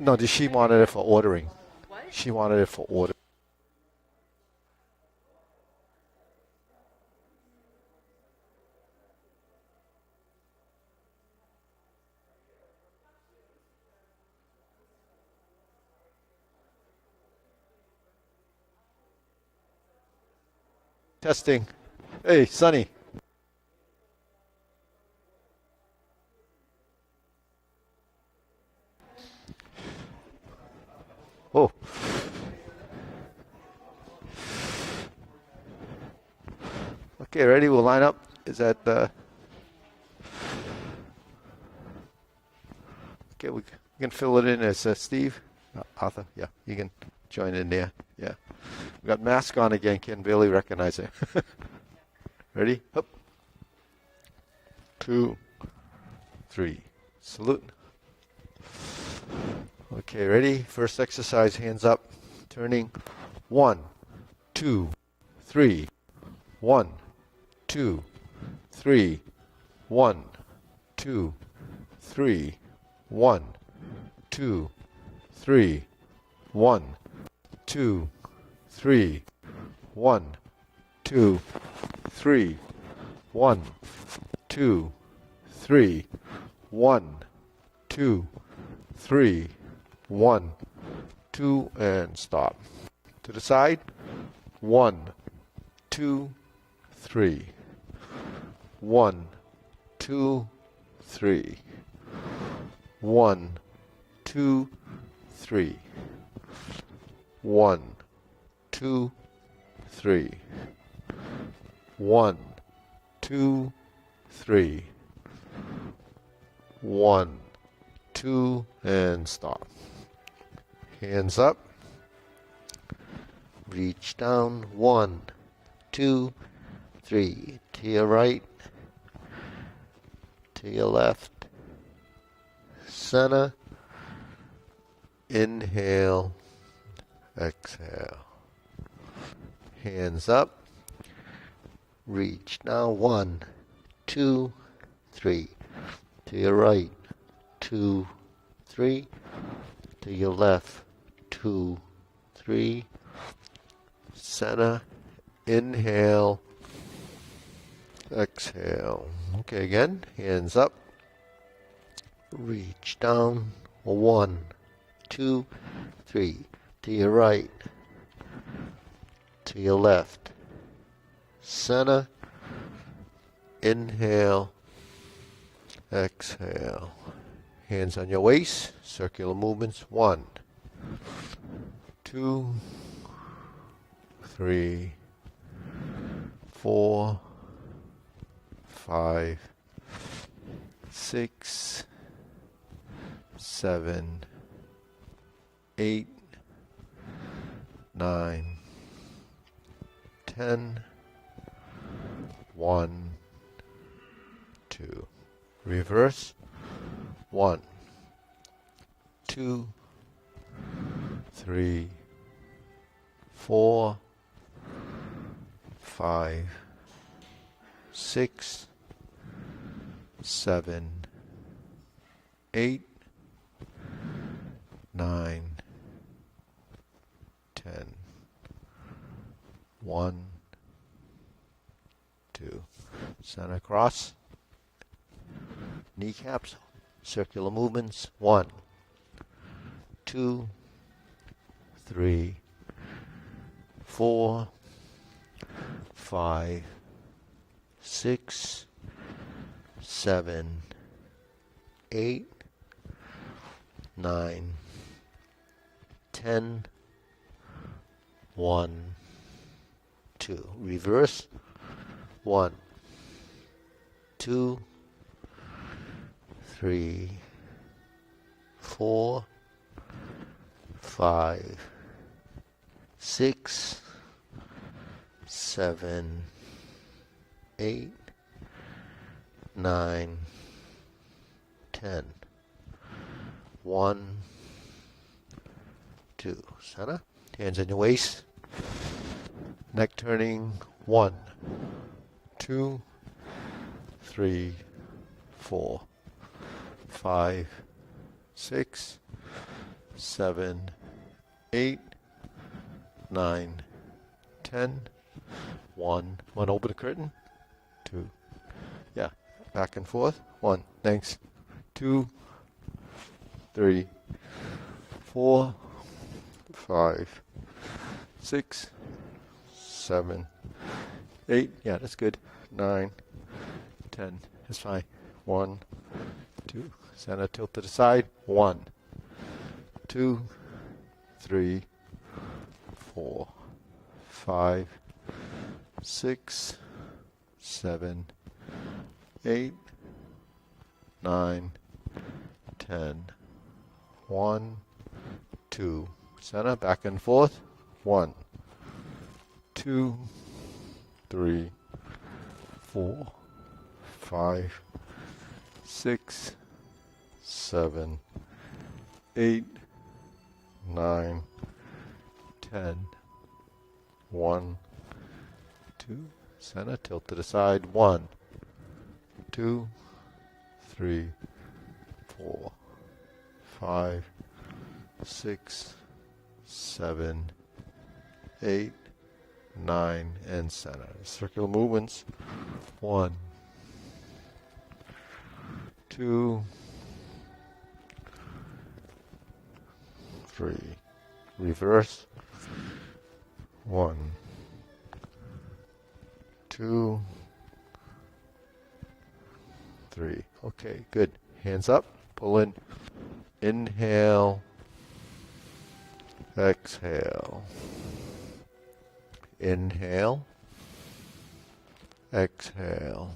No, she wanted it for ordering. What? She wanted it for order. Testing. Hey, Sonny. Oh. Okay, ready? We'll line up. Is that okay? We can fill it in as Steve, Arthur. Yeah, you can join in there. Yeah, we got mask on again. Can barely recognize it. Ready? Up. 2, 3. Salute. Okay, ready? First exercise. Hands up. Turning. 1, 2, 3. 1, 2, 3. 1, 2, 3. 1, 2, 3. 1, 2, 3. 1, 2, 3. 1, 2, 3. 1, 2, 3. 1, 2, and stop. To the side. 1, 2, 3. 1, 2, 3. 1, 2, 3. 1, 2, 3. 1, 2, 3. 1, 2, and stop. Hands up. Reach down. 1, 2, 3. To your right. To your left. Center. Inhale. Exhale. Hands up. Reach down. 1, 2, 3. To your right. 2, 3. To your left. 2, 3. Center. Inhale. Exhale. Okay, again. Hands up. Reach down. 1, 2, 3. To your right. To your left. Center. Inhale. Exhale. Hands on your waist. Circular movements. 1, 2, 3, 4, 5, 6, 7, 8, 9, 10, 1, 2. Reverse. 1, 2, 3, 4, 5, 6, 7, 8, 9, 10. 1, 2. Center cross. Kneecaps. Circular movements. 1, 2, 3, 4, 5, 6, 7, 8, 9, 10, 1, 2. Reverse. 1, 2, 3, 4, 5, 6, 7, 8, 9, 10. 1, 2. Center. Hands on your waist. Neck turning. 1, 2, 3, 4, 5, 6, 7, 8, 9, 10. 1. One, open the curtain. 2. Yeah, back and forth. 1. Thanks. 2, 3, 4, 5, 6, 7, 8. Yeah, that's good. 9, 10. That's fine. 1, 2. Center tilt to the side. 1, 2, 3, 4, 5, 6, 7, 8, 9, 10. 1, 2. Center, back and forth. 1, 2, 3, 4, 5, 6, 7, 8, 9, 10. 1, 2. Center, tilt to the side. 1, 2, 3, 4, 5, 6, 7, 8, 9, and center. Circular movements. 1, 2, 3. Reverse. 1, 2, 3. Okay, good. Hands up. Pull in. Inhale. Exhale. Inhale. Exhale.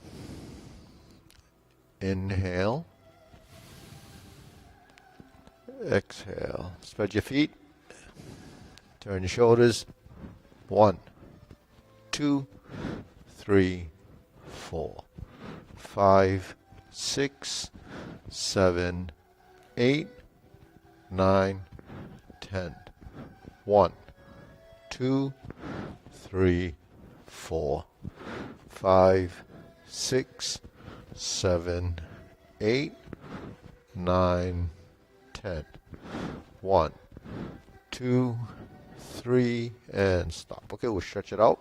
Inhale. Exhale. Spread your feet. Turn your shoulders. 1, 2, 3, 4, 5, 6, 7, 8, 9, 10. 1, 2, 3, 4, 5, 6, 7, 8, 9, 10. 1, 2, 3, and stop. Okay, we'll stretch it out.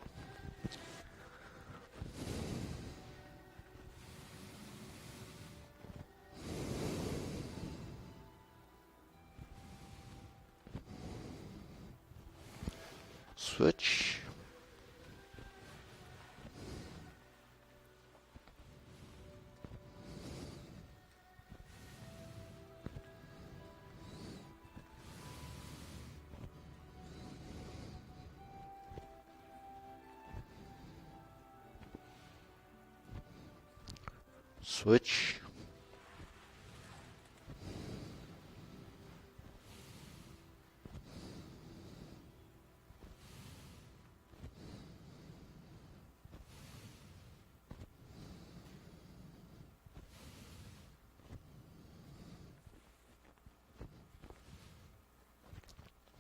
Switch. Switch.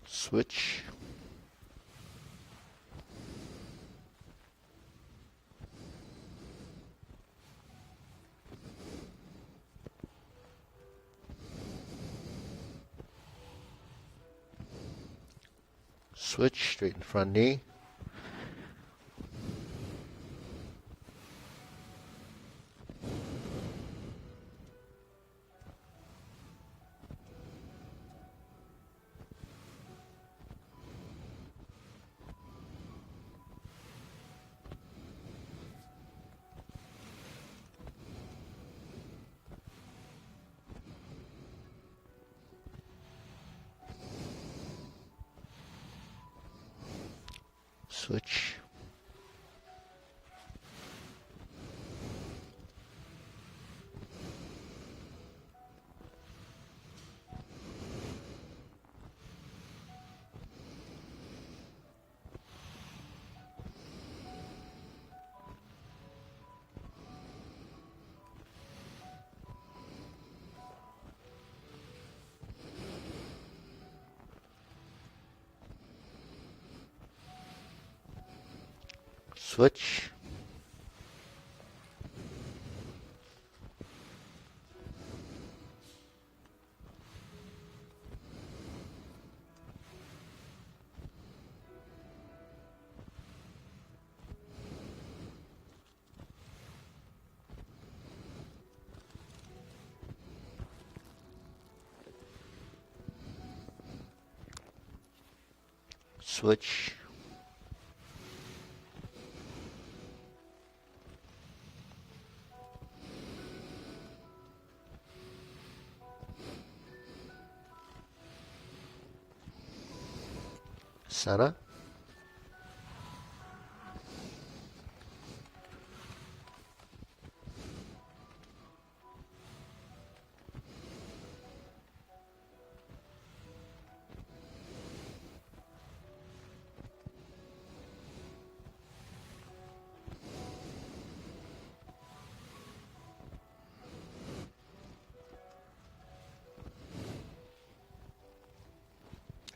Switch. Switch, straighten front knee. Switch. Switch. Switch. Center.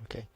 Okay.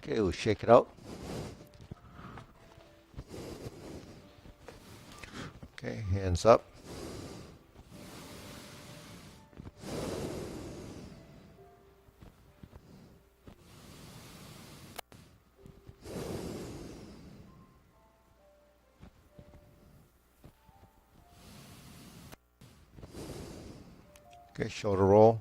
Okay, we'll shake it out. Okay, hands up. Okay, shoulder roll.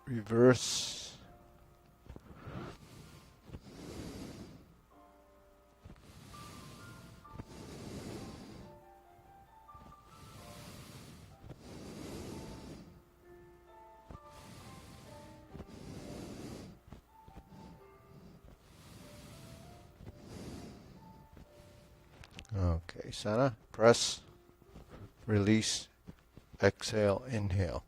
Reverse. Okay, center, press, release, exhale, inhale.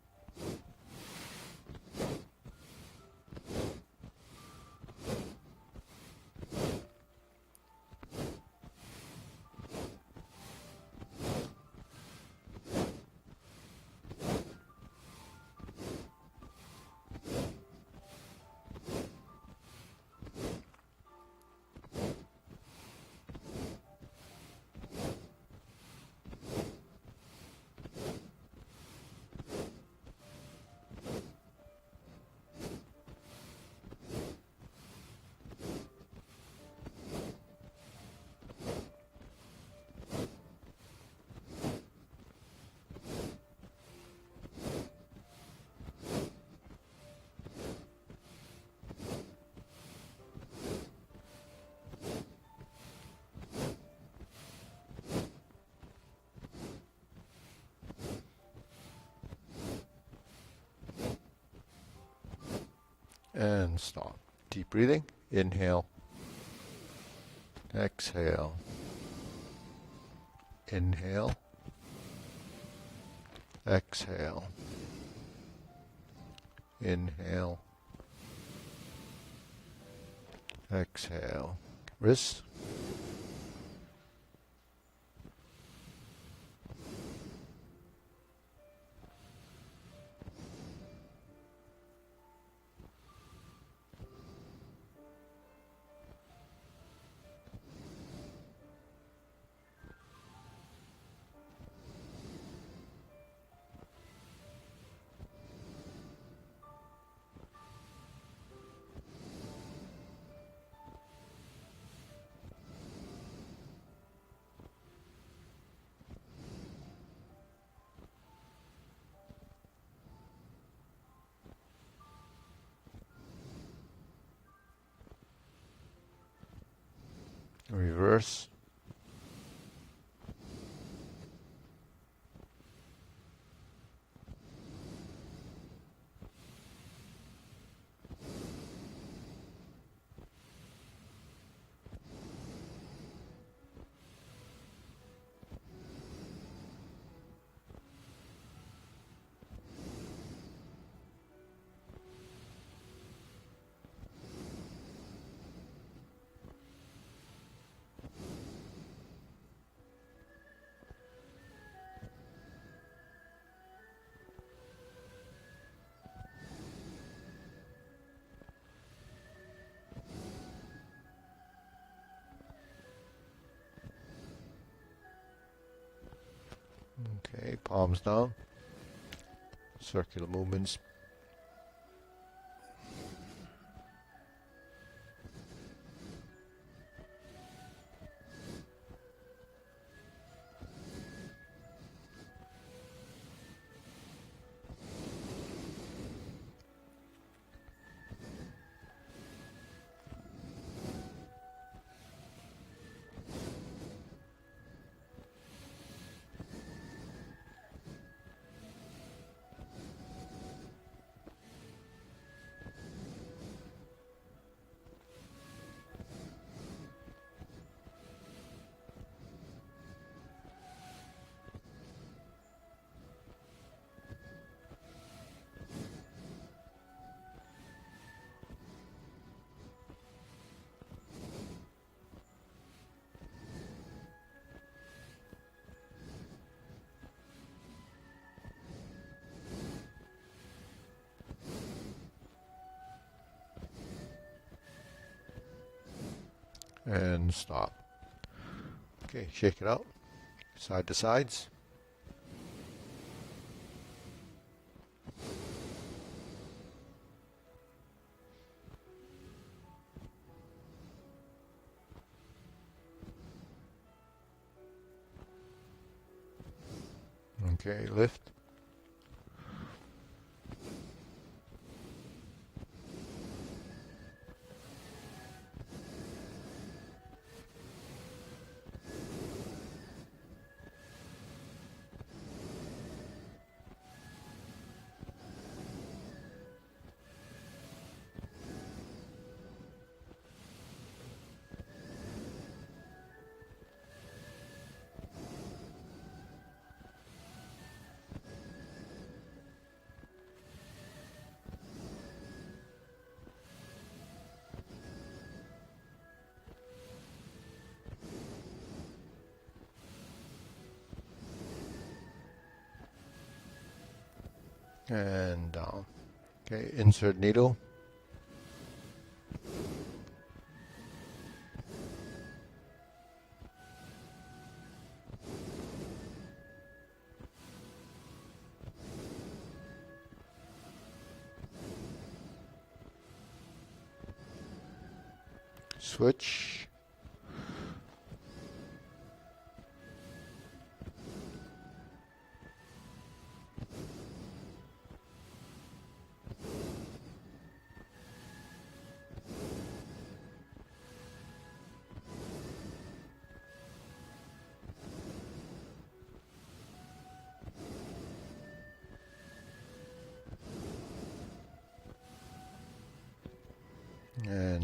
And stop. Deep breathing. Inhale. Exhale. Inhale. Exhale. Inhale. Exhale. Wrists. Reverse. Okay, palms down. Circular movements. And stop. Okay, shake it out. Side to sides. Okay, lift. And down. Okay, insert needle. Switch.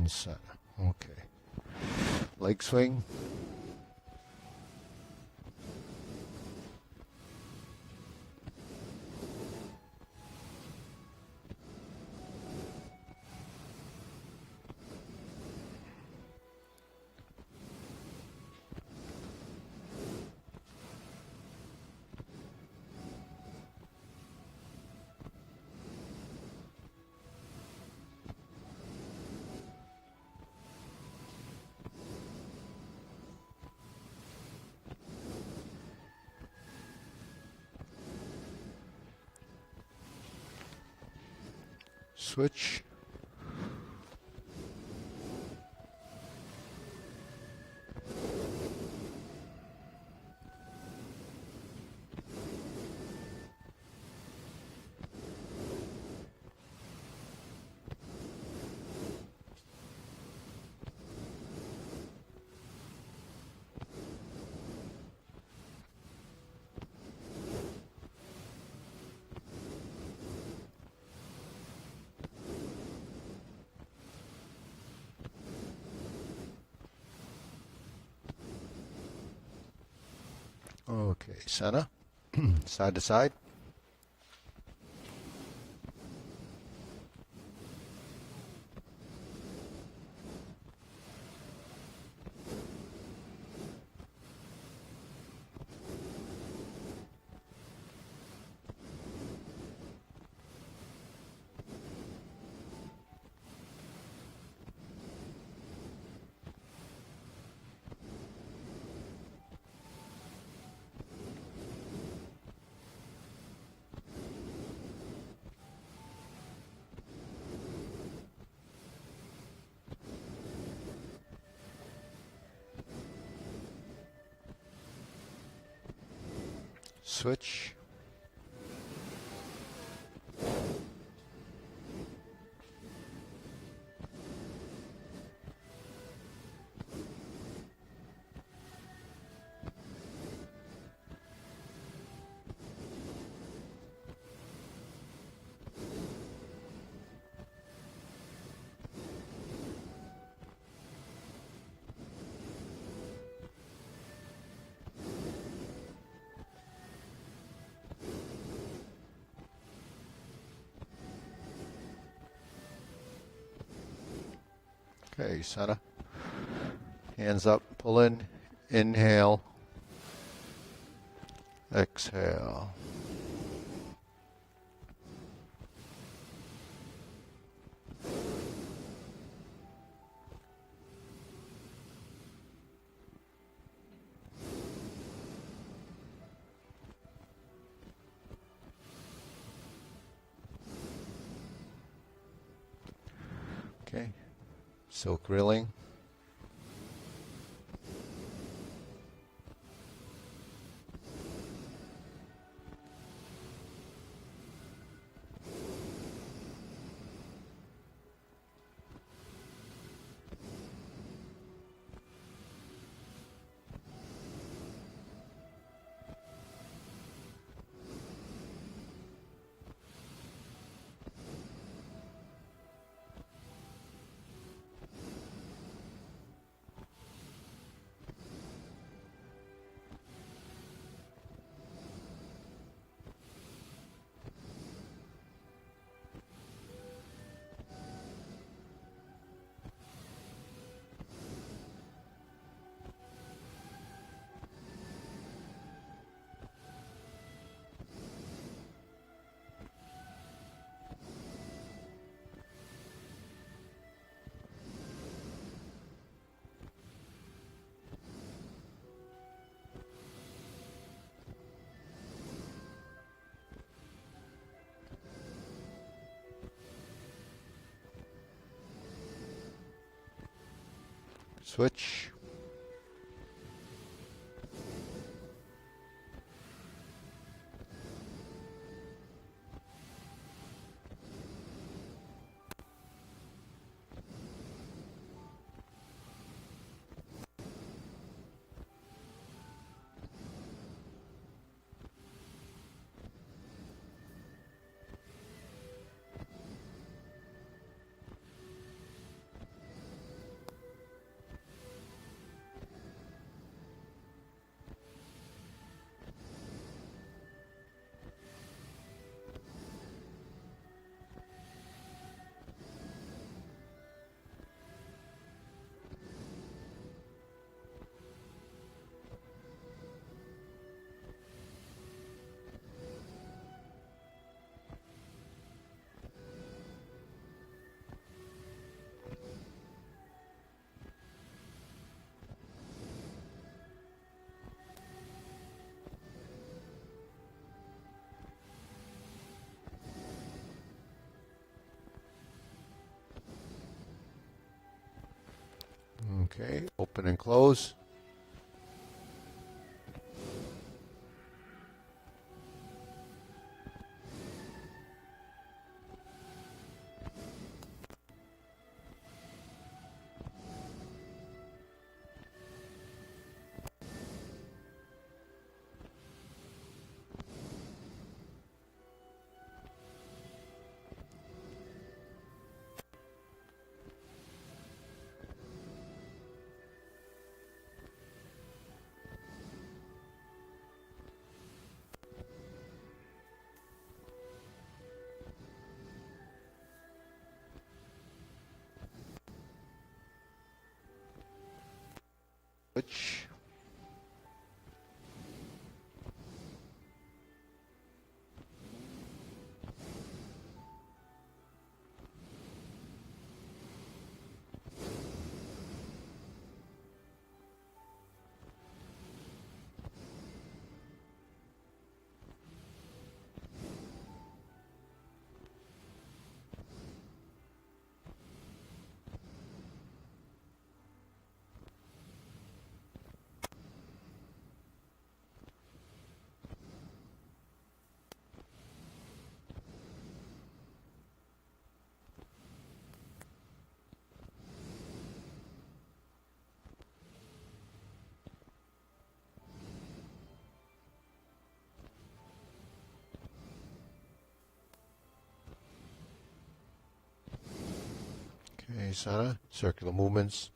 in center. Okay. Leg swing. Switch. Okay, center. Side to side. Switch. Okay, center. Hands up, pull in, inhale, exhale. Okay, silk rilling. Switch. Okay, open and close. Switch. Okay, Sana, circular movements.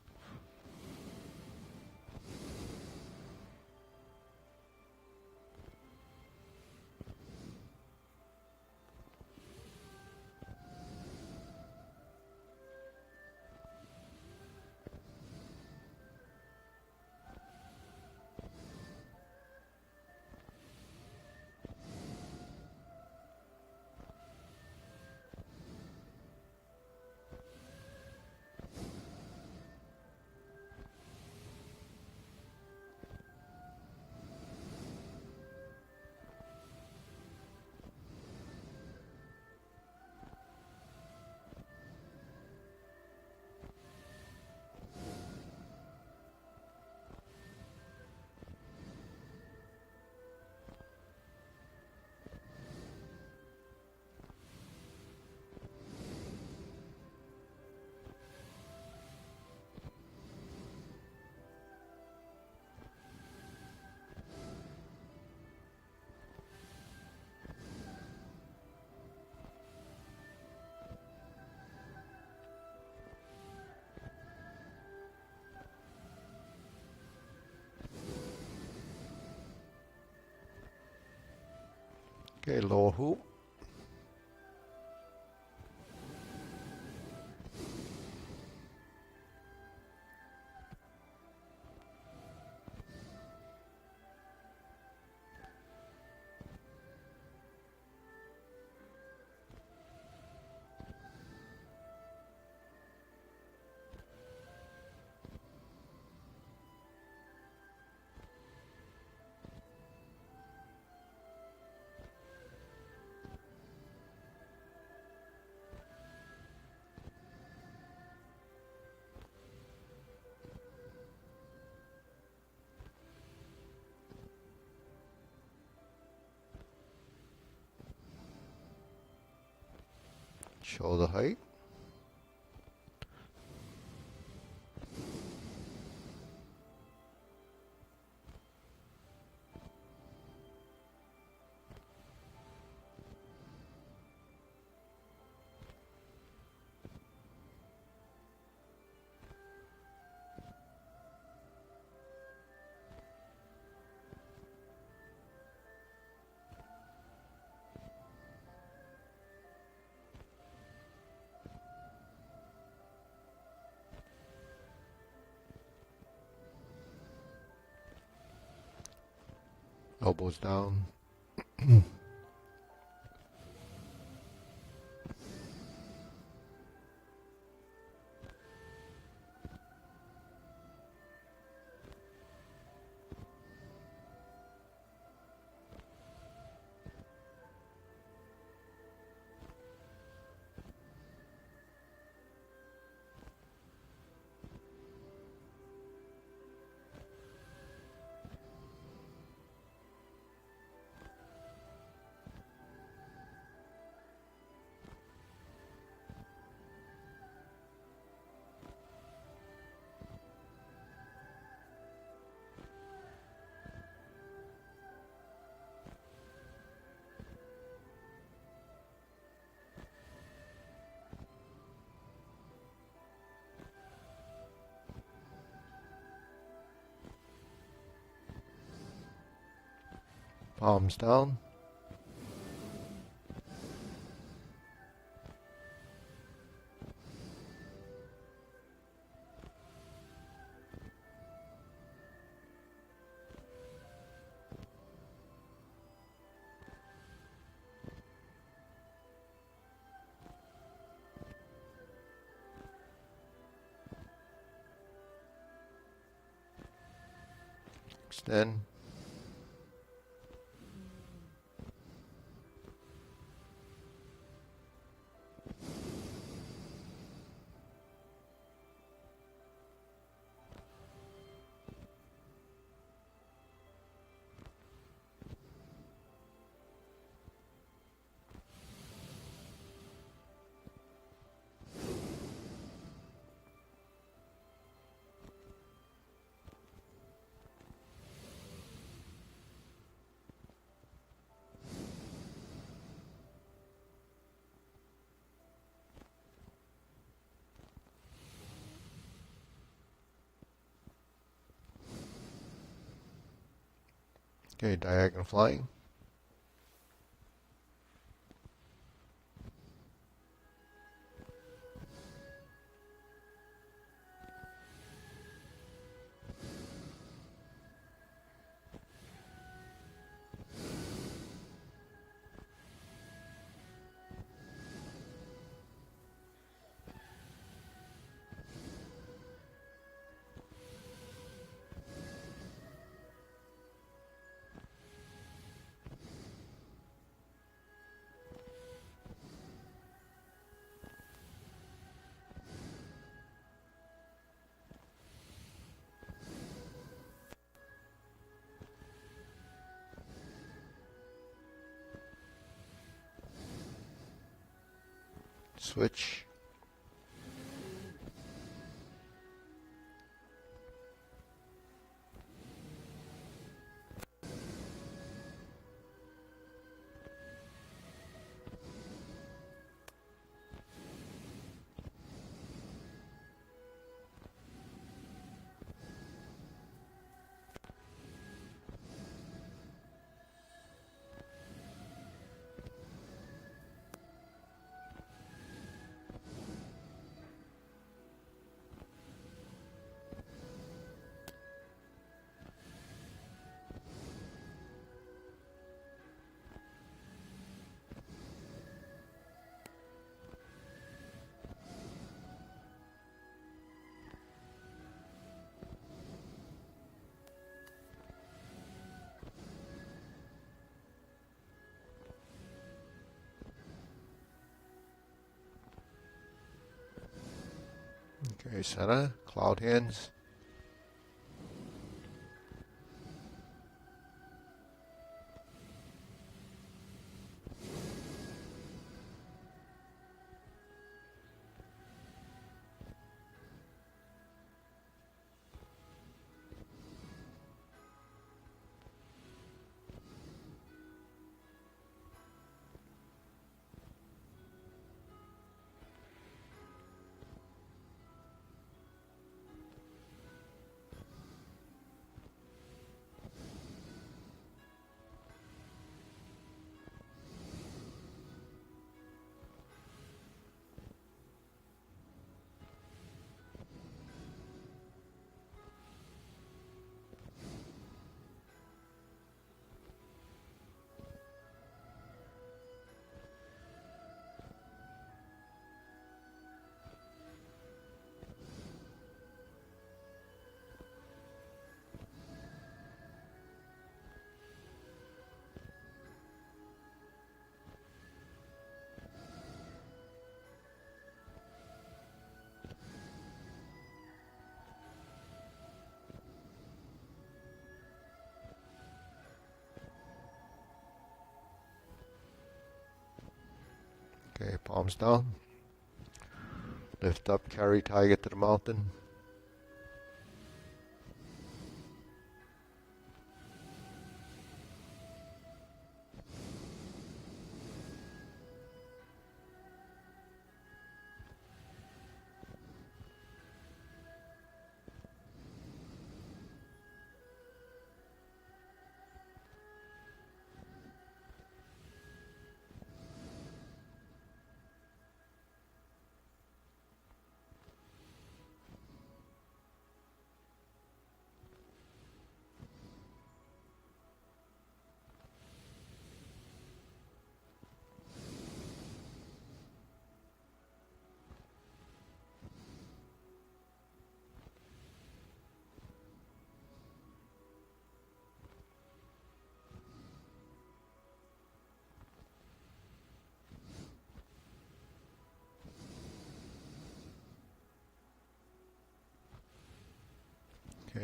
Okay, lower hoop. Shoulder height. Elbows down. Palms down. Extend. Okay, diagonal flying. Switch. Okay, center, cloud hands. Okay, palms down. Lift up, carry tiger to the mountain.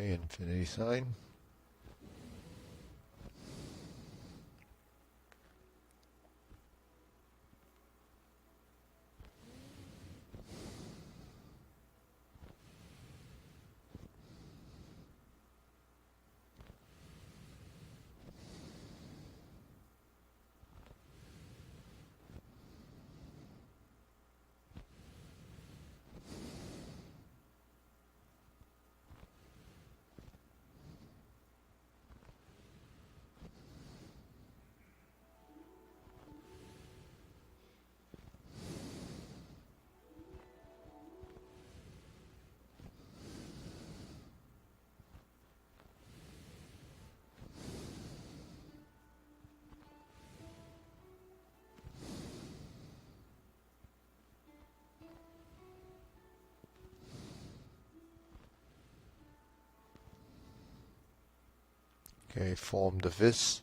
Okay, infinity sign. Okay, form the fist.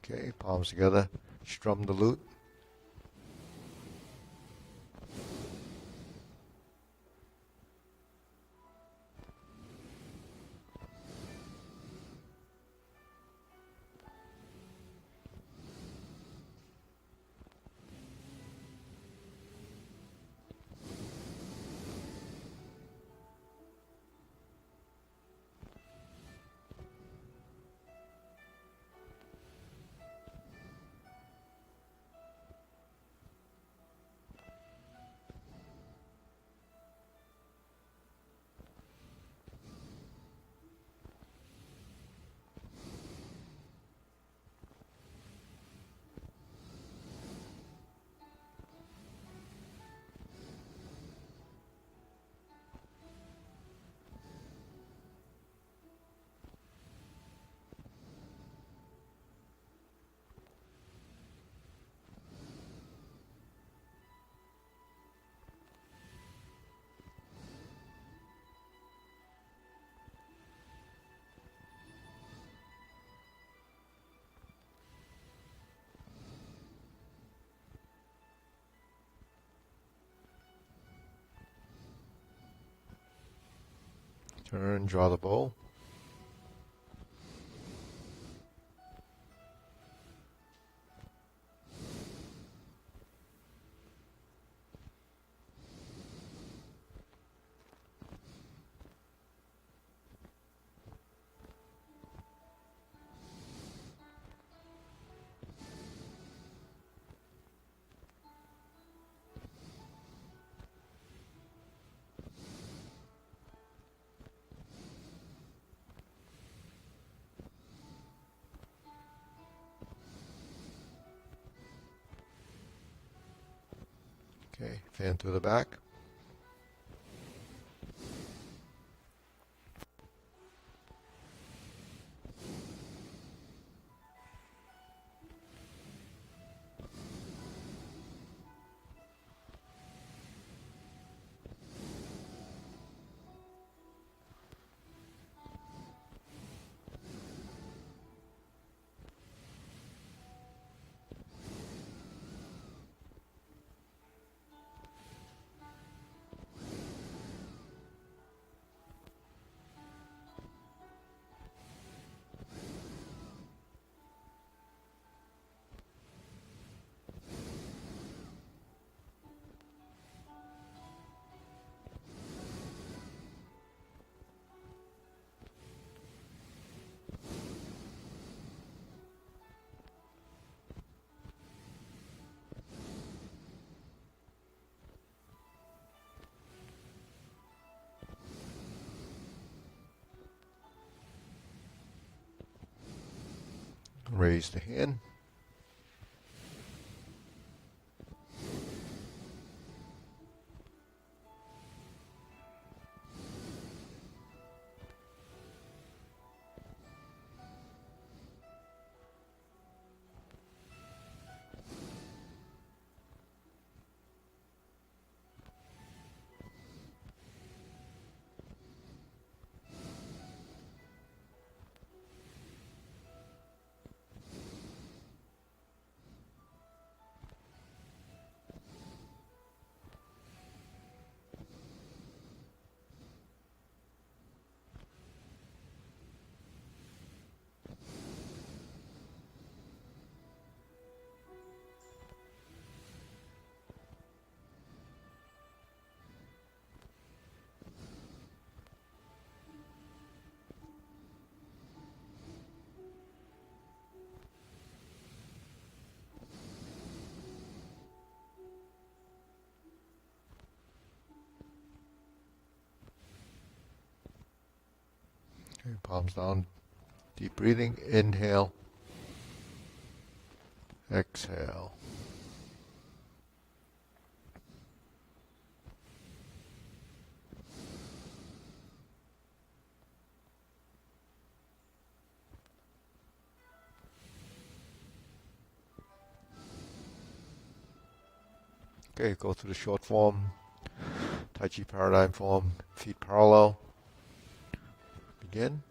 Okay, palms together. Strum the lute. Turn, draw the bow. Okay, fan through the back. Raise the hand. Okay, palms down. Deep breathing. Inhale. Exhale. Okay, go through the short form, Tai Chi Paradigm form, feet parallel. Begin.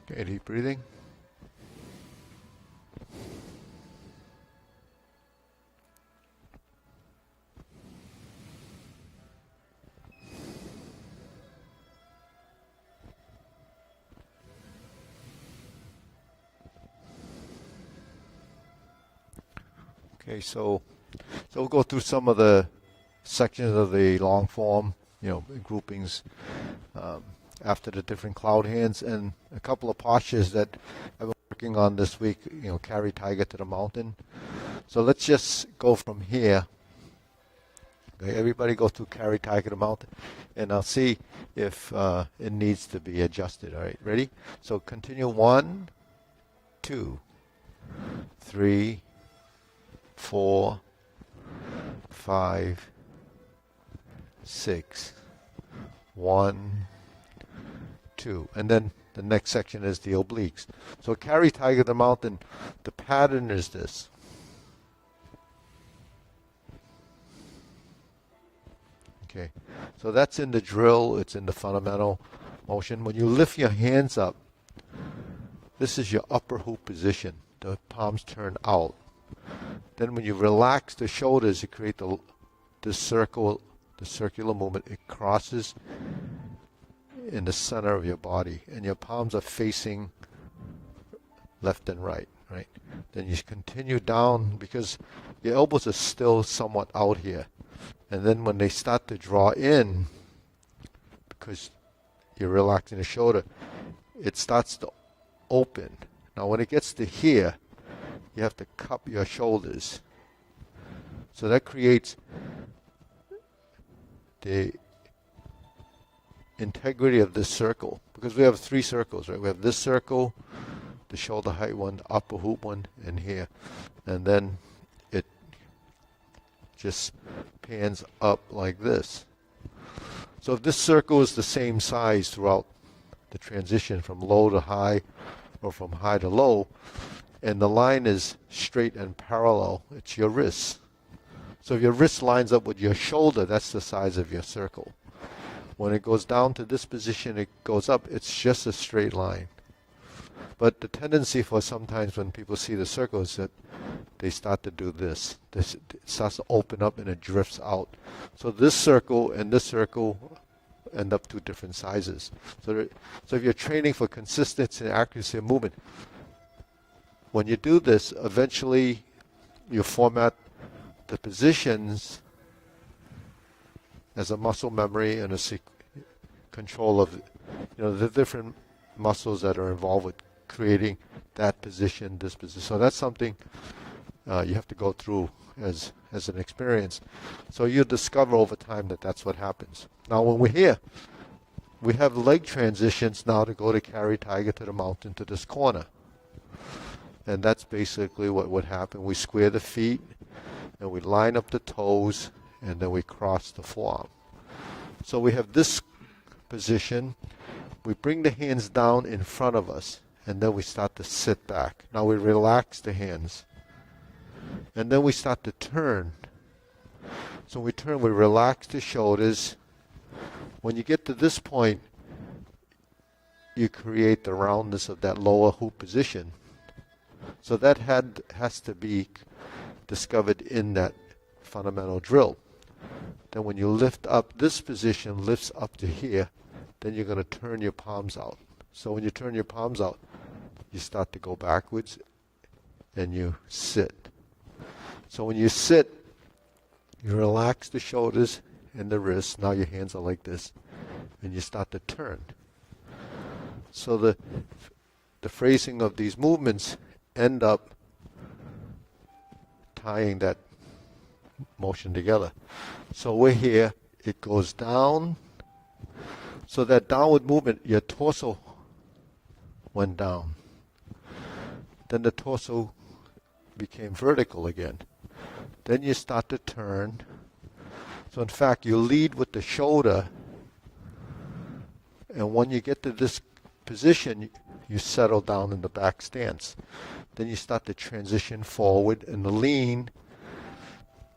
Okay, deep breathing. Okay, so we'll go through some of the sections of the long form, groupings after the different cloud hands, and a couple of postures that I've been working on this week, carry tiger to the mountain. So let's just go from here. Okay, everybody go through carry tiger to the mountain, and I'll see if it needs to be adjusted. All right, ready? So continue 1, 2, 3, 4, 5, 6, 1, 2, and then the next section is the obliques. So carry tiger to the mountain. The pattern is this. Okay, so that's in the drill. It's in the fundamental motion. When you lift your hands up, this is your upper hoop position. The palms turn out. Then when you relax the shoulders, you create this circle, the circular movement. It crosses in the center of your body, and your palms are facing left and right. Then you continue down because your elbows are still somewhat out here. And then when they start to draw in, because you're relaxing the shoulder, it starts to open. Now when it gets to here, you have to cup your shoulders. So that creates the integrity of this circle, because we have 3 circles, right? We have this circle, the shoulder height one, the upper hoop one, and here. And then it just pans up like this. So if this circle is the same size throughout the transition from low to high or from high to low, and the line is straight and parallel, it's your wrist. So if your wrist lines up with your shoulder, that's the size of your circle. When it goes down to this position, it goes up, it's just a straight line. But the tendency for sometimes when people see the circle is that they start to do this. It starts to open up and it drifts out. So this circle and this circle end up 2 different sizes. So if you're training for consistency and accuracy of movement, when you do this, eventually you format the positions as a muscle memory and a control of the different muscles that are involved with creating that position, this position. So that's something you have to go through as an experience. So you'll discover over time that that's what happens. Now when we're here, we have leg transitions now to go to carry tiger to the mountain to this corner. And that's basically what would happen. We square the feet, and we line up the toes, and then we cross the forearm. So we have this position. We bring the hands down in front of us, and then we start to sit back. Now we relax the hands. And then we start to turn. So we turn, we relax the shoulders. When you get to this point, you create the roundness of that lower hoop position. So that has to be discovered in that fundamental drill. Then when you lift up, this position lifts up to here, then you're going to turn your palms out. So when you turn your palms out, you start to go backwards and you sit. So when you sit, you relax the shoulders and the wrists. Now your hands are like this, and you start to turn. So the phrasing of these movements end up tying that motion together. So we're here, it goes down. So that downward movement, your torso went down. Then the torso became vertical again. Then you start to turn. So in fact, you lead with the shoulder, and when you get to this position, you settle down in the back stance. Then you start to transition forward in the lean,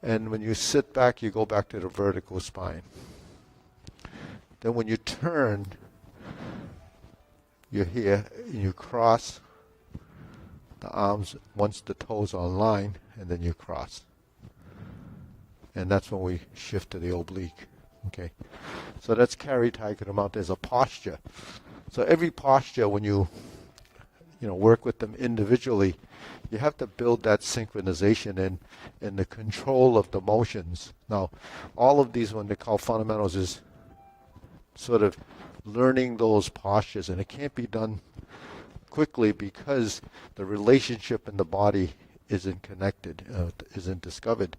and when you sit back, you go back to the vertical spine. Then when you turn, you're here, and you cross the arms once the toes are in line, and then you cross. And that's when we shift to the oblique. Okay, so that's Kari Tai Kadamata as a posture. So every posture, when you work with them individually, you have to build that synchronization and the control of the motions. Now, all of these, when they call fundamentals, is sort of learning those postures, and it can't be done quickly because the relationship in the body isn't connected, isn't discovered.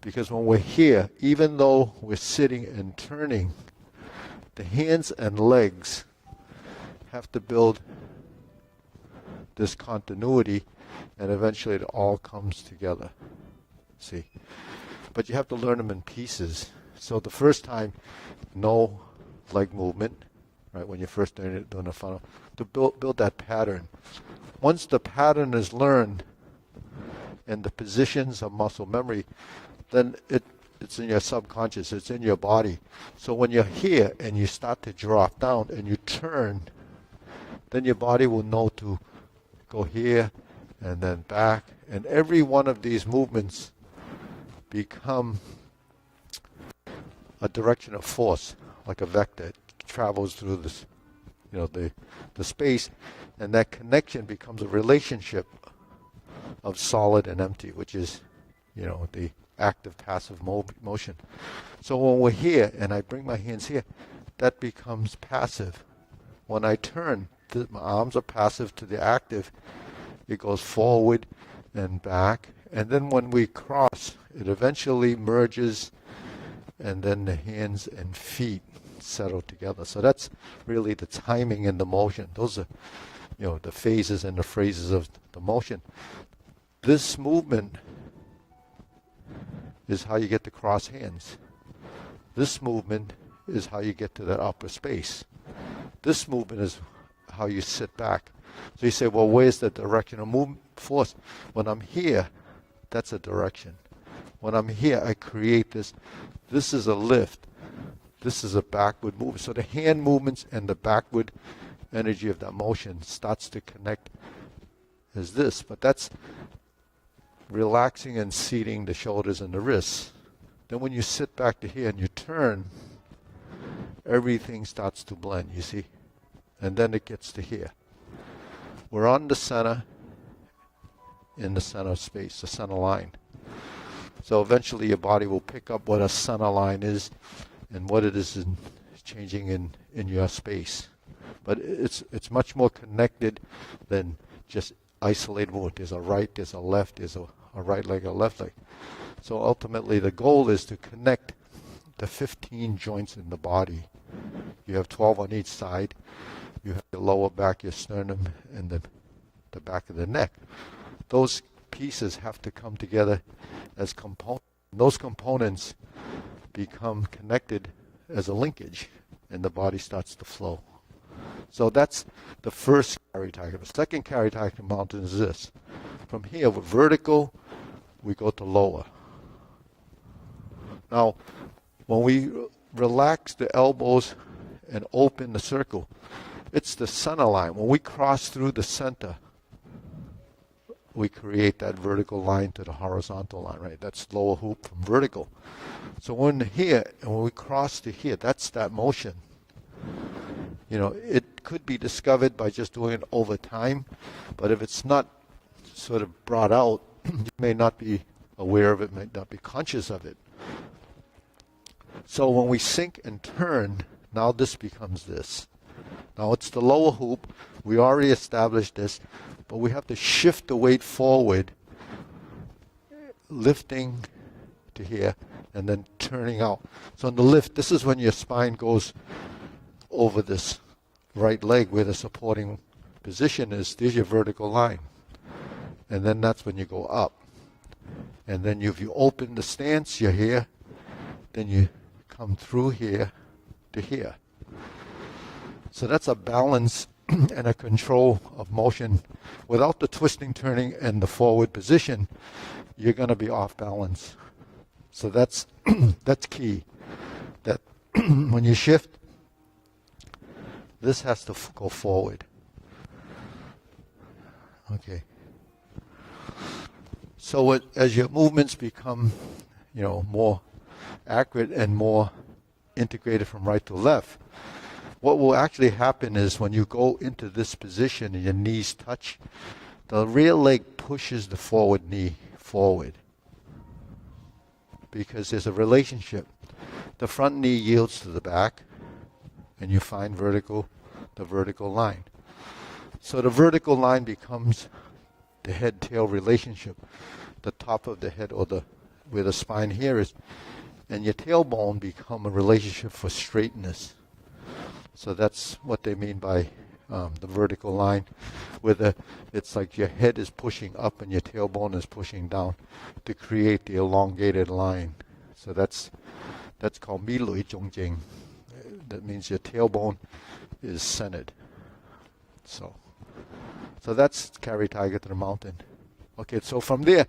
Because when we're here, even though we're sitting and turning, the hands and legs have to build this continuity, and eventually it all comes together. See? But you have to learn them in pieces. So the first time, no leg movement, right, when you're first doing a funnel, to build that pattern. Once the pattern is learned and the positions of muscle memory, then it's in your subconscious, it's in your body. So when you're here and you start to drop down and you turn, then your body will know to go here and then back. And every one of these movements become a direction of force, like a vector. It travels through this, the space, and that connection becomes a relationship of solid and empty, which is, the active passive motion. So when we're here and I bring my hands here, that becomes passive. When I turn, my arms are passive to the active. It goes forward and back. And then when we cross, it eventually merges, and then the hands and feet settle together. So that's really the timing and the motion. Those are, the phases and the phrases of the motion. This movement is how you get to cross hands. This movement is how you get to that upper space. This movement is how you sit back. So you say, well, where's the direction of movement force? When I'm here, that's a direction. When I'm here, I create this. This is a lift. This is a backward movement. So the hand movements and the backward energy of that motion starts to connect as this. But that's relaxing and seating the shoulders and the wrists. Then when you sit back to here and you turn, everything starts to blend, you see? And then it gets to here. We're on the center, in the center space, the center line. So eventually your body will pick up what a center line is and what it is changing in your space. But it's much more connected than just isolated movement. There's a right, there's a left, there's a right leg, a left leg. So ultimately the goal is to connect the 15 joints in the body. You have 12 on each side. You have your lower back, your sternum, and the back of the neck. Those pieces have to come together as components. Those components become connected as a linkage, and the body starts to flow. So that's the first Kari Tai. The second Kari Tai mountain is this. From here, we're vertical, we go to lower. Now, when we relax the elbows and open the circle, it's the center line. When we cross through the center, we create that vertical line to the horizontal line, right? That's lower hoop from vertical. So when here, and when we cross to here, that's that motion. It could be discovered by just doing it over time, but if it's not sort of brought out, you may not be aware of it, may not be conscious of it. So when we sink and turn, now this becomes this. Now it's the lower hoop. We already established this, but we have to shift the weight forward, lifting to here, and then turning out. So in the lift, this is when your spine goes over this right leg where the supporting position is. There's your vertical line. And then that's when you go up. And then if you open the stance, you're here. Then you come through here to here. So that's a balance and a control of motion. Without the twisting, turning, and the forward position, you're going to be off balance. So that's key. That when you shift, this has to go forward. Okay. So as your movements become, more accurate and more integrated from right to left, what will actually happen is when you go into this position and your knees touch, the rear leg pushes the forward knee forward because there's a relationship. The front knee yields to the back and you find the vertical line. So the vertical line becomes the head-tail relationship, the top of the head or where the spine here is, and your tailbone become a relationship for straightness. So that's what they mean by the vertical line, where it's like your head is pushing up and your tailbone is pushing down to create the elongated line. So that's called mi lui zhong jing. That means your tailbone is centered. So that's carry tiger to the mountain. Okay, so from there,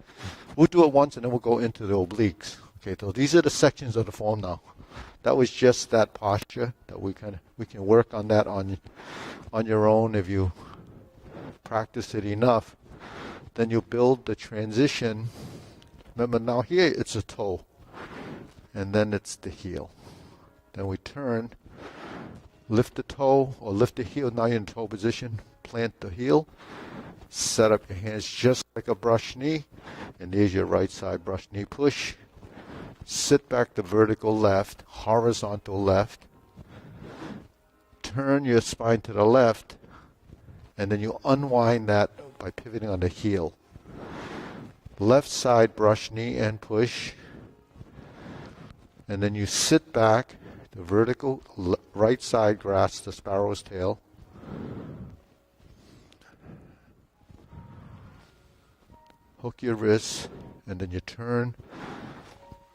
we'll do it once and then we'll go into the obliques. Okay, so these are the sections of the form now. That was just that posture that we can work on that on your own if you practice it enough. Then you build the transition. Remember now here it's a toe, and then it's the heel. Then we turn, lift the toe or lift the heel. Now you're in toe position. Plant the heel. Set up your hands just like a brush knee, and there's your right side brush knee push. Sit back to vertical left, horizontal left. Turn your spine to the left, and then you unwind that by pivoting on the heel. Left side brush knee and push. And then you sit back, the vertical right side grasp the sparrow's tail. Hook your wrists, and then you turn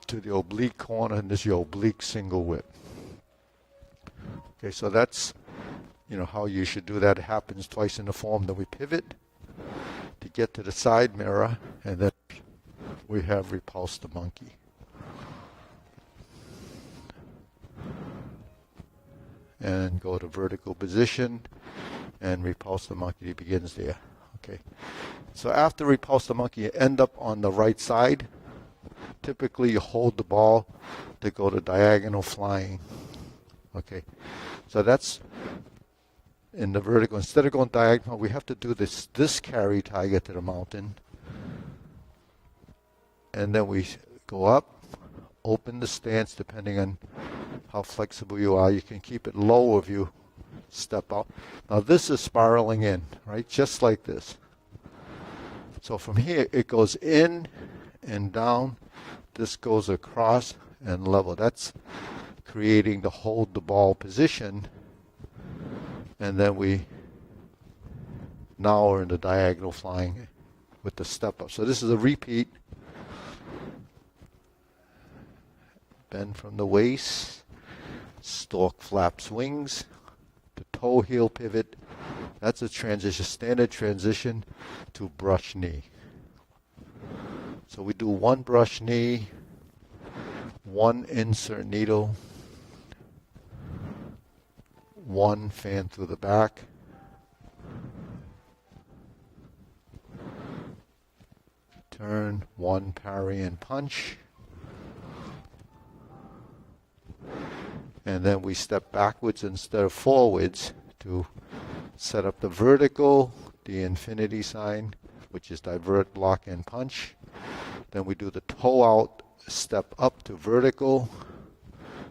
to the oblique corner, and this is your oblique single whip. Okay, so that's how you should do that. It happens twice in the form. Then we pivot to get to the side mirror, and then we have repulse the monkey. And go to vertical position, and repulse the monkey begins there. Okay. So after repulse the monkey, you end up on the right side. Typically, you hold the ball to go to diagonal flying. Okay. So that's in the vertical. Instead of going diagonal, we have to do this carry tiger to the mountain. And then we go up, open the stance depending on how flexible you are. You can keep it low if you step out. Now this is spiraling in, right? Just like this. So from here, it goes in and down. This goes across and level. That's creating the hold the ball position. And then we now are in the diagonal flying with the step up. So this is a repeat. Bend from the waist. Stork flaps wings. The toe heel pivot. That's a transition, standard transition to brush knee. So we do one brush knee, one insert needle, one fan through the back, turn, one parry and punch, and then we step backwards instead of forwards to set up the vertical, the infinity sign, which is divert, block, and punch. Then we do the toe out, step up to vertical,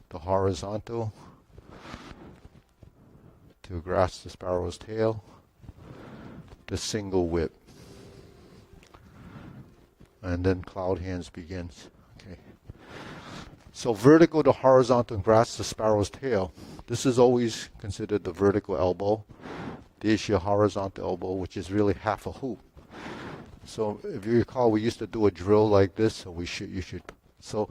the horizontal, to grasp the sparrow's tail, the single whip. And then cloud hands begins. Okay. So vertical to horizontal and grasp the sparrow's tail. This is always considered the vertical elbow. There's your horizontal elbow, which is really half a hoop. So if you recall, we used to do a drill like this, so so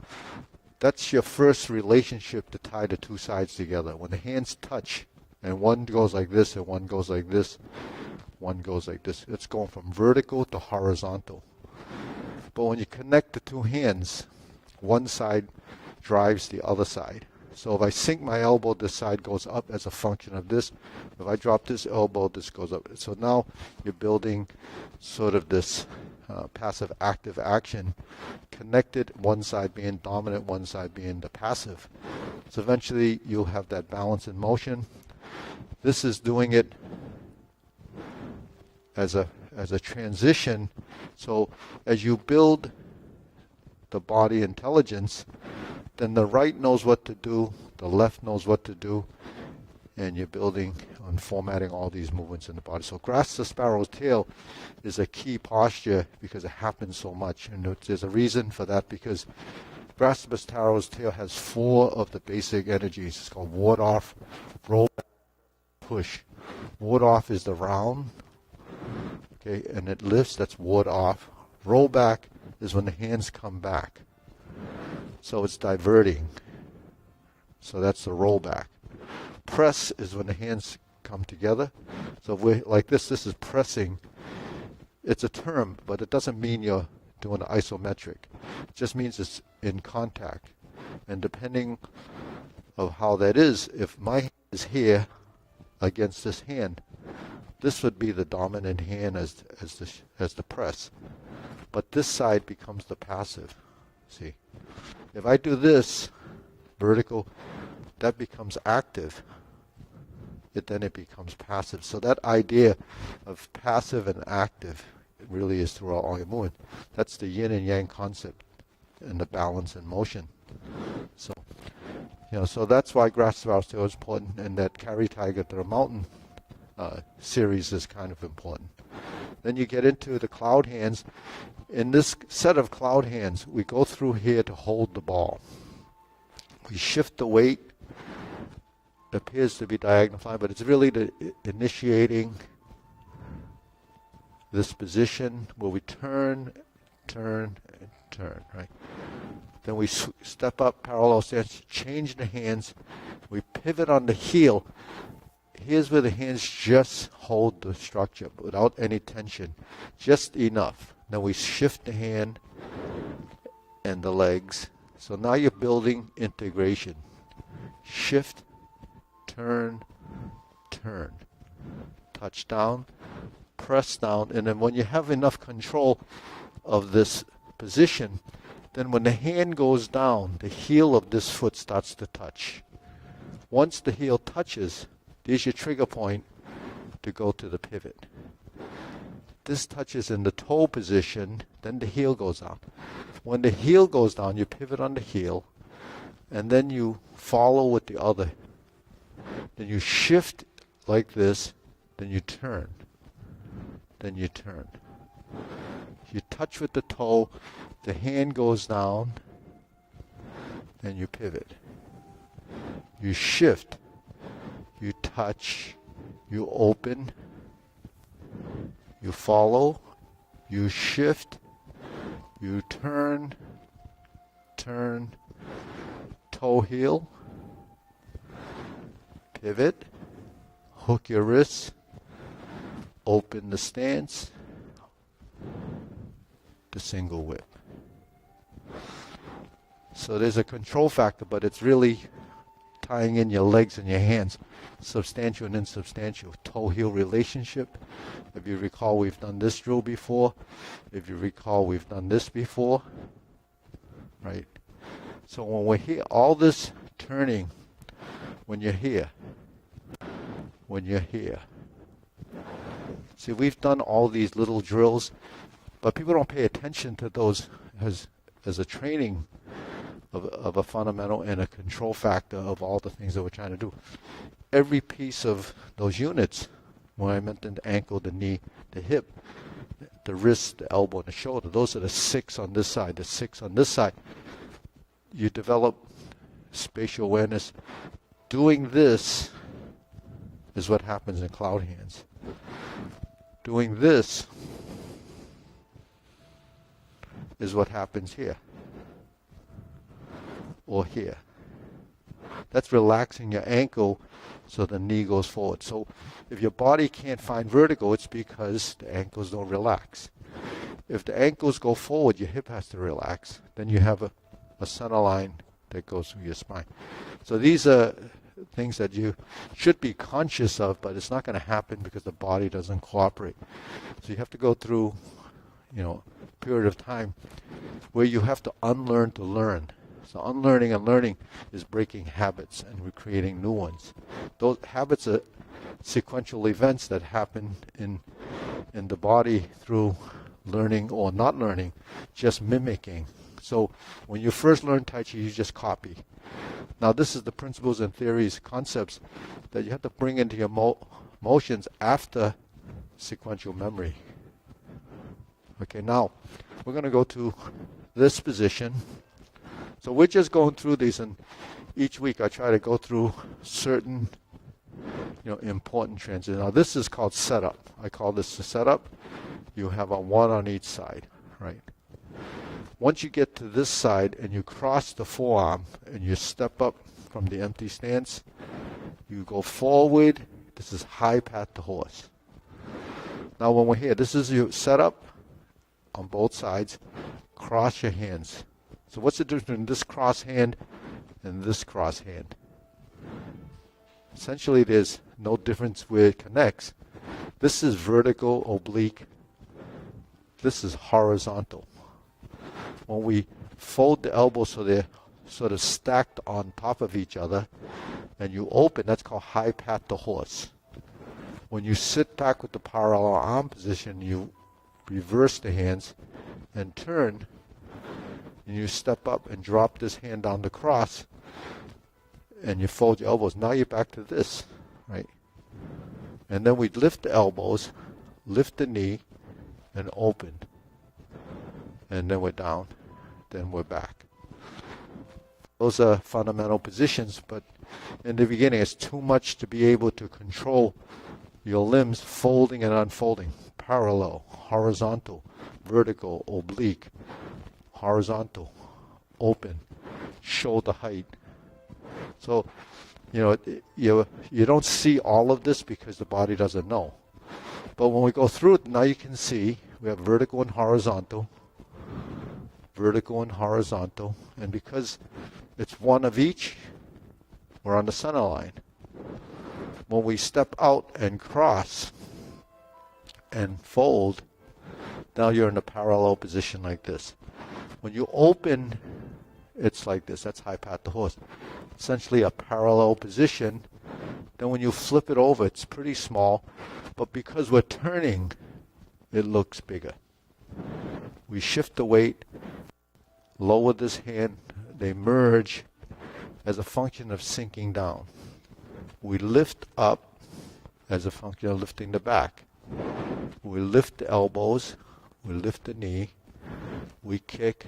that's your first relationship to tie the two sides together. When the hands touch, and one goes like this, and one goes like this, one goes like this. It's going from vertical to horizontal. But when you connect the two hands, one side drives the other side. So if I sink my elbow, this side goes up as a function of this. If I drop this elbow, this goes up. So now you're building sort of this passive-active action, connected, one side being dominant, one side being the passive. So eventually you'll have that balance in motion. This is doing it as a transition. So as you build the body intelligence, then the right knows what to do, the left knows what to do, and you're building on formatting all these movements in the body. So grasp the sparrow's tail is a key posture because it happens so much. And there's a reason for that, because grasp the sparrow's tail has 4 of the basic energies. It's called ward off, roll back, push. Ward off is the round, okay, and it lifts, that's ward off. Roll back is when the hands come back. So it's diverting. So that's the roll back. Press is when the hands come together. So if we're like this is pressing. It's a term, but it doesn't mean you're doing an isometric. It just means it's in contact. And depending of how that is, if my hand is here against this hand, this would be the dominant hand as the press. But this side becomes the passive. See? If I do this vertical, that becomes active. Then it becomes passive. So that idea of passive and active really is throughout all your movement. That's the yin and yang concept and the balance and motion. So, so that's why grasp the tail is important, and that carry tiger to the mountain series is kind of important. Then you get into the cloud hands. In this set of cloud hands, we go through here to hold the ball. We shift the weight. It appears to be diagonal flying, but it's really the initiating this position where we turn, and turn, right? Then we step up, parallel stance, change the hands. We pivot on the heel. Here's where the hands just hold the structure without any tension, just enough. Then we shift the hand and the legs. So now you're building integration. Shift, turn, touch down, press down, and then when you have enough control of this position, then when the hand goes down, the heel of this foot starts to touch. Once the heel touches, there's your trigger point to go to the pivot. This touches in the toe position, then the heel goes down. When the heel goes down, you pivot on the heel, and then you follow with the other. Then you shift like this, then you turn. Then you turn. You touch with the toe, the hand goes down, and you pivot. You shift, you touch, you open, you follow, you shift, you turn, toe heel, pivot, hook your wrists, open the stance, the single whip. So there's a control factor, but it's really tying in your legs and your hands, substantial and insubstantial, toe-heel relationship. If you recall, we've done this drill before. If you recall, we've done this before, right? So when we're here, all this turning, when you're here, see, we've done all these little drills, but people don't pay attention to those as a training of a fundamental and a control factor of all the things that we're trying to do. Every piece of those units, when I mentioned the ankle, the knee, the hip, the wrist, the elbow, and the shoulder, those are the 6 on this side, the 6 on this side. You develop spatial awareness. Doing this is what happens in cloud hands. Doing this is what happens here or here. That's relaxing your ankle so the knee goes forward. So if your body can't find vertigo, it's because the ankles don't relax. If the ankles go forward, your hip has to relax. Then you have a center line that goes through your spine. So these are things that you should be conscious of, but it's not going to happen because the body doesn't cooperate. So you have to go through, a period of time where you have to unlearn to learn. So unlearning and learning is breaking habits and we're creating new ones. Those habits are sequential events that happen in the body through learning or not learning, just mimicking. So when you first learn Tai Chi, you just copy. Now this is the principles and theories, concepts that you have to bring into your motions after sequential memory. Okay, now we're going to go to this position. So we're just going through these, and each week I try to go through certain important transitions. Now this is called setup. I call this the setup. You have a one on each side, right? Once you get to this side and you cross the forearm and you step up from the empty stance, you go forward. This is high path to horse. Now when we're here, this is your setup on both sides. Cross your hands. So what's the difference between this cross hand and this cross hand? Essentially, there's no difference where it connects. This is vertical, oblique. This is horizontal. When we fold the elbows so they're sort of stacked on top of each other, and you open, that's called high path to horse. When you sit back with the parallel arm position, you reverse the hands and turn, and you step up and drop this hand down the cross, and you fold your elbows. Now you're back to this, right? And then we lift the elbows, lift the knee, and open. And then we're down, then we're back. Those are fundamental positions, but in the beginning it's too much to be able to control your limbs folding and unfolding. Parallel, horizontal, vertical, oblique, horizontal, open, shoulder height. So, you don't see all of this because the body doesn't know. But when we go through it, now you can see we have vertical and horizontal, and because it's one of each, we're on the center line. When we step out and cross and fold, now you're in a parallel position like this. When you open, it's like this. That's high path to horse. Essentially a parallel position. Then when you flip it over, it's pretty small, but because we're turning, it looks bigger. We shift the weight, lower this hand, they merge as a function of sinking down. We lift up as a function of lifting the back. We lift the elbows, we lift the knee, we kick,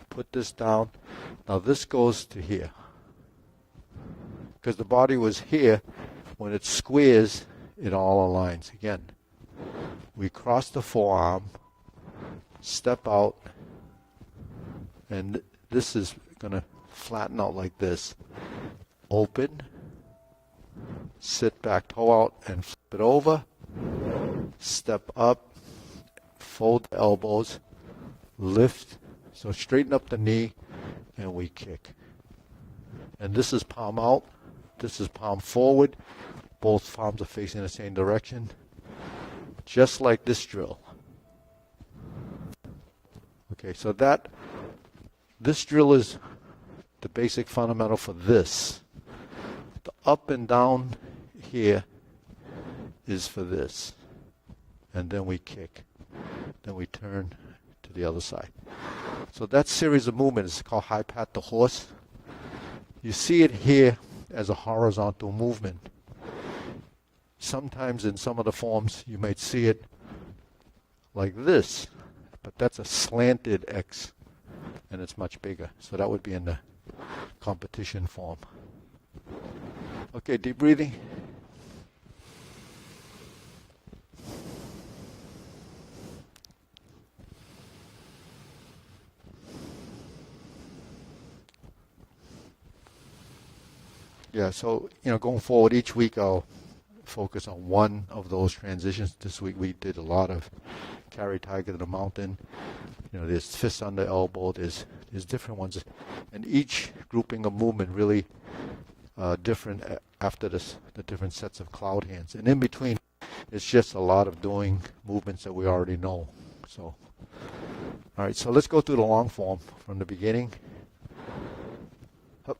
put this down. Now this goes to here. Because the body was here, when it squares, it all aligns again. We cross the forearm, step out, and this is going to flatten out like this. Open, sit back, toe out, and flip it over. Step up, fold the elbows, lift, so straighten up the knee, and we kick. And this is palm out, this is palm forward. Both palms are facing the same direction, just like this drill. Okay, so this drill is the basic fundamental for this. The up and down here is for this. And then we kick. Then we turn to the other side. So that series of movements is called high path to horse. You see it here as a horizontal movement. Sometimes in some of the forms you might see it like this, but that's a slanted X, and it's much bigger. So that would be in the competition form. Okay, deep breathing. Yeah, so, going forward each week I'll focus on one of those transitions. This week we did a lot of carry tiger to the mountain. There's fists on the elbow. There's different ones, and each grouping of movement really different after the different sets of cloud hands. And in between, it's just a lot of doing movements that we already know. So, all right. So let's go through the long form from the beginning. Up.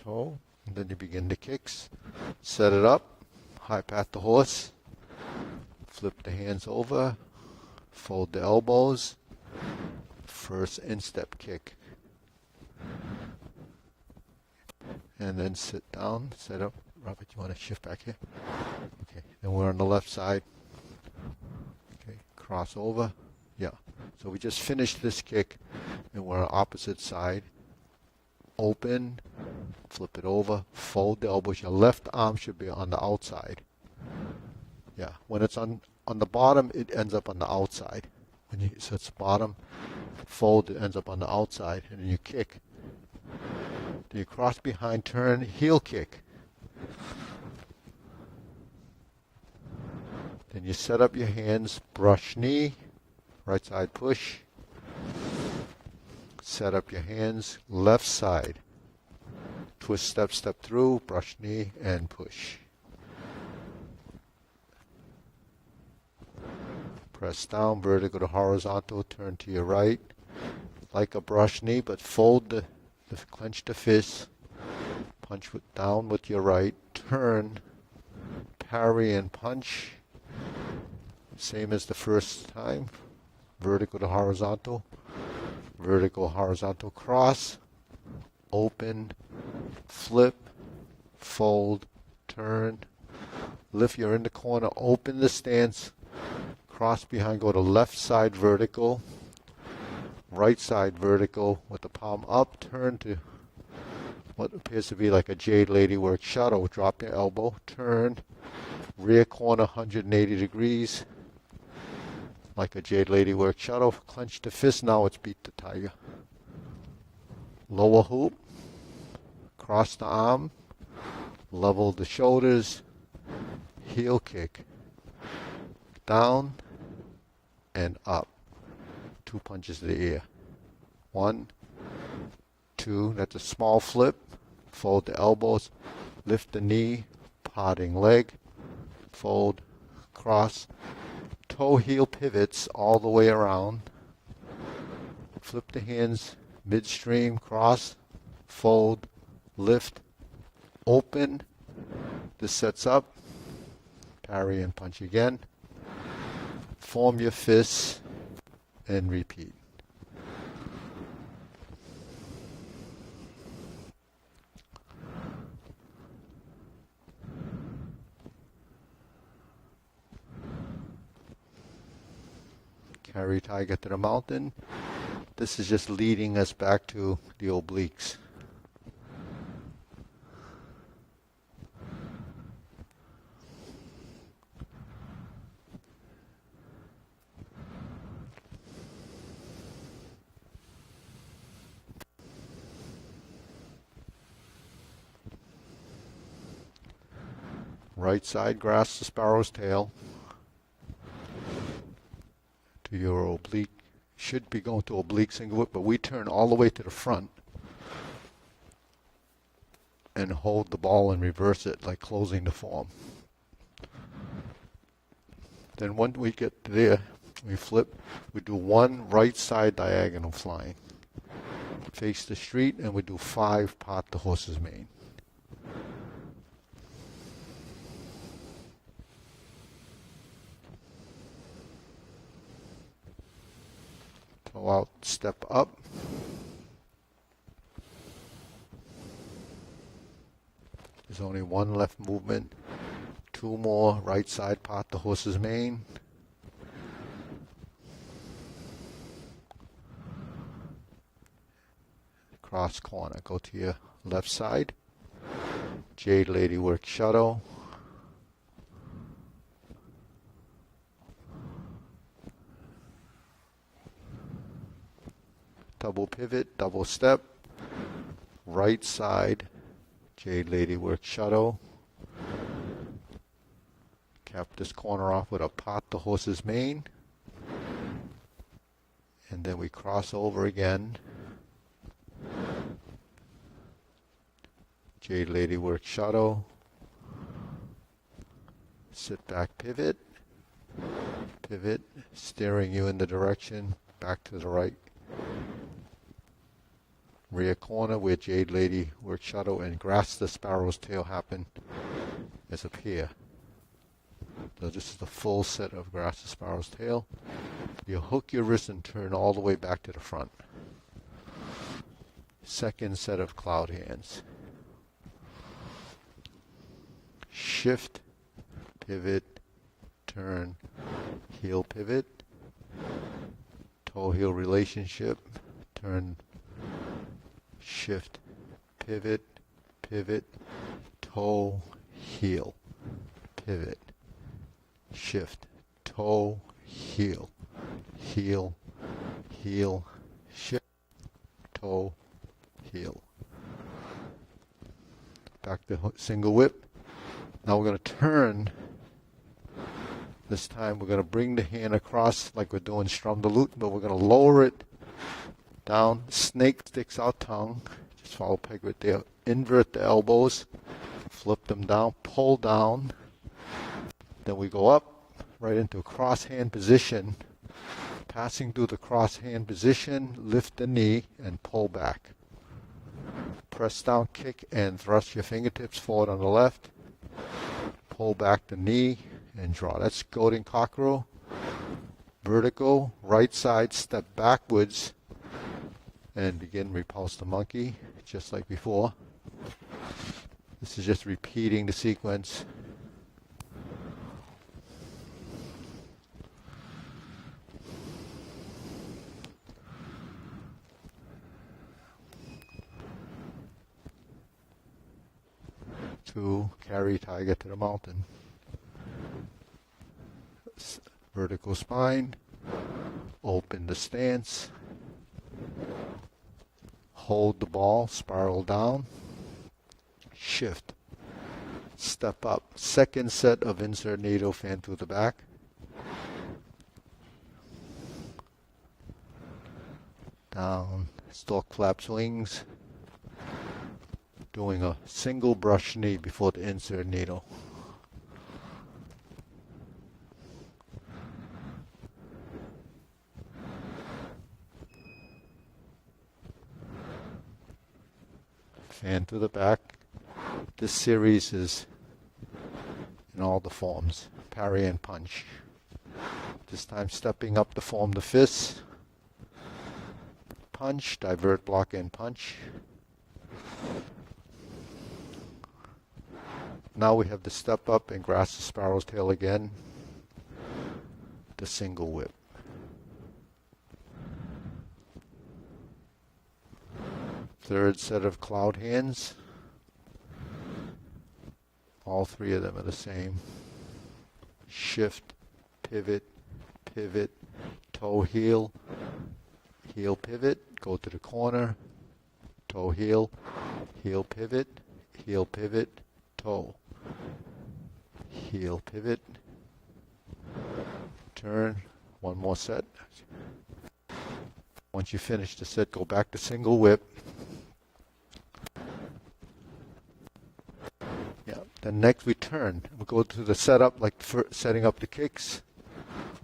toe. And then you begin the kicks. Set it up. High pat the horse. Flip the hands over. Fold the elbows. First instep kick. And then sit down. Set up. Robert, you want to shift back here? Okay. Then we're on the left side. Okay. Cross over. Yeah. So we just finished this kick. And we're on the opposite side. Open. Flip it over. Fold the elbows. Your left arm should be on the outside. Yeah. When it's on the bottom, it ends up on the outside. So it's bottom, fold, it ends up on the outside, and then you kick. Then you cross behind, turn, heel kick. Then you set up your hands, brush knee, right side push. Set up your hands, left side. Twist step, step through, brush knee, and push. Press down, vertical to horizontal, turn to your right. Like a brush knee, but fold clench the fist. Punch down with your right. Turn, parry and punch. Same as the first time. Vertical to horizontal. Vertical, horizontal cross. Open, flip, fold, turn. Lift, you're in the corner, open the stance. Cross behind, go to left side vertical, right side vertical with the palm up, turn to what appears to be like a Jade Ladywork shuttle. Drop your elbow, turn, rear corner 180 degrees, like a Jade Ladywork shuttle. Clench the fist, now it's beat the tiger. Lower hoop, cross the arm, level the shoulders, heel kick, down, and up. 2 punches to the ear. 1, 2, that's a small flip. Fold the elbows, lift the knee, parting leg, fold, cross, toe heel pivots all the way around. Flip the hands, midstream, cross, fold, lift, open. This sets up, parry and punch again. Form your fists and repeat. Carry tiger to the mountain. This is just leading us back to the obliques. Right side, grasp the sparrow's tail to your oblique. Should be going to oblique single whip, but we turn all the way to the front and hold the ball and reverse it like closing the form. Then when we get there, we flip. We do 1 right side diagonal flying. Face the street, and we do 5 part the horse's mane. Toe out, step up. There's only 1 left movement. 2 more, right side part the horse's mane. Cross corner, go to your left side. Jade Ladywork shuttle. Double pivot, double step. Right side, Jade Ladywork shuttle. Cap this corner off with a pot the horse's mane. And then we cross over again. Jade Ladywork shuttle. Sit back pivot. Pivot, steering you in the direction back to the right. rear corner where Jade Lady work shuttle and Grasp the Sparrow's Tail happen as a pair. So this is the full set of Grasp the Sparrow's Tail. You hook your wrist and turn all the way back to the front. Second set of cloud hands. Shift, pivot, turn, heel pivot, toe heel relationship, turn, shift, pivot, pivot, toe, heel, pivot, shift, toe, heel, heel, heel, shift, toe, heel. Back to single whip. Now we're going to turn. This time we're going to bring the hand across like we're doing strum the lute, but we're going to lower it down. Snake sticks out tongue. Just follow peg right there. Invert the elbows. Flip them down. Pull down. Then we go up right into a cross hand position. Passing through the cross hand position, lift the knee and pull back. Press down, kick, and thrust your fingertips forward on the left. Pull back the knee and draw. That's goading cockerel. Vertical, right side, step backwards, and begin repulse the monkey, just like before. This is just repeating the sequence. To carry tiger to the mountain. Vertical spine, open the stance, hold the ball, spiral down, shift, step up. Second set of insert needle fan through the back. Down, stalk flaps wings. Doing a single brush knee before the insert needle. Fan to the back. This series is in all the forms, parry and punch. This time stepping up to form the fist. Punch, divert, block, and punch. Now we have the step up and grasp the sparrow's tail again. The single whip. Third set of cloud hands. All three of them are the same. Shift, pivot, pivot, toe heel, heel pivot, go to the corner, toe heel, heel pivot, toe. Heel pivot, turn, one more set. Once you finish the set, go back to single whip. Yeah, then next we turn. We go to the setup, like setting up the kicks.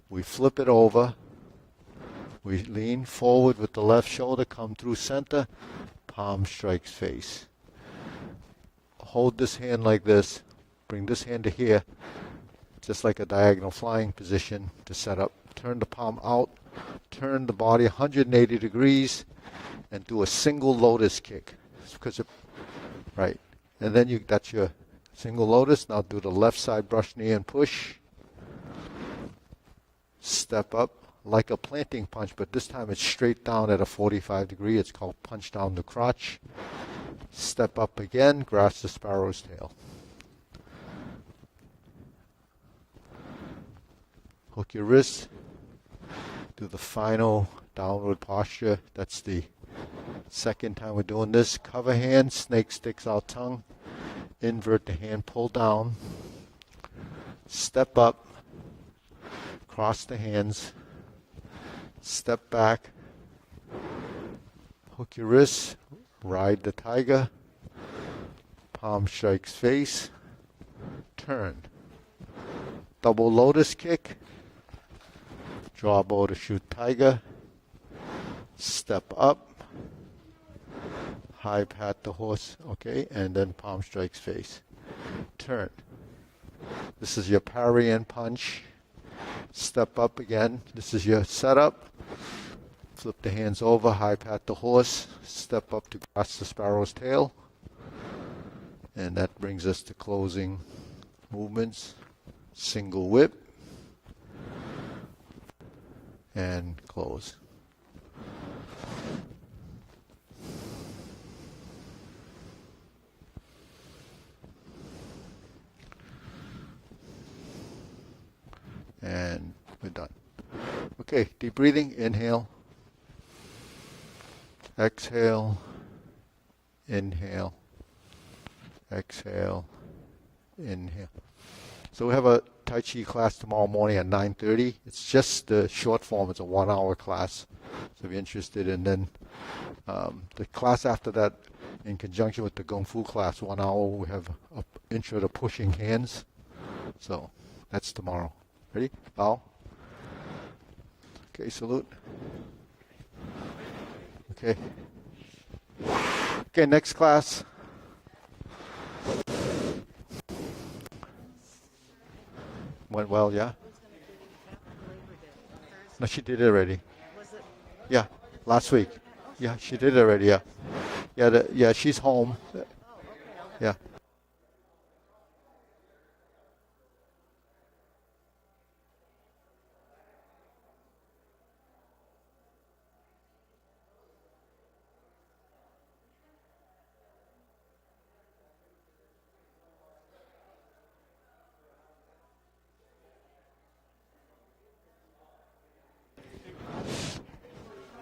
We flip it over. We lean forward with the left shoulder, come through center, palm strikes face. Hold this hand like this. Bring this hand to here, just like a diagonal flying position to set up. Turn the palm out, turn the body 180 degrees, and do a single lotus kick. Right. And then that's your single lotus. Now do the left side brush knee and push. Step up like a planting punch, but this time it's straight down at a 45 degree. It's called punch down the crotch. Step up again, grasp the sparrow's tail. Hook your wrist. Do the final downward posture. That's the second time we're doing this. Cover hand, snake sticks out tongue. Invert the hand, pull down. Step up. Cross the hands. Step back. Hook your wrist. Ride the tiger. Palm strikes face. Turn. Double lotus kick. Draw bow to shoot tiger. Step up. high pat the horse, okay, and then palm strikes face. Turn. This is your parry and punch. Step up again. This is your setup. Flip the hands over, high pat the horse, step up to grasp the sparrow's tail. And that brings us to closing movements. Single whip. And close. And we're done. Okay, deep breathing, inhale. Exhale, inhale, exhale, inhale. So we have a Tai Chi class tomorrow morning at 9:30. It's just the short form. It's a 1-hour class. So if you're interested, and then the class after that, in conjunction with the Kung Fu class, 1 hour, we have an intro to pushing hands. So that's tomorrow. Ready? Bow. Okay, salute. Okay. Okay, next class. Went well, yeah? No, she did it already. Yeah, last week. Yeah, she did it already, yeah. Yeah, she's home. Yeah.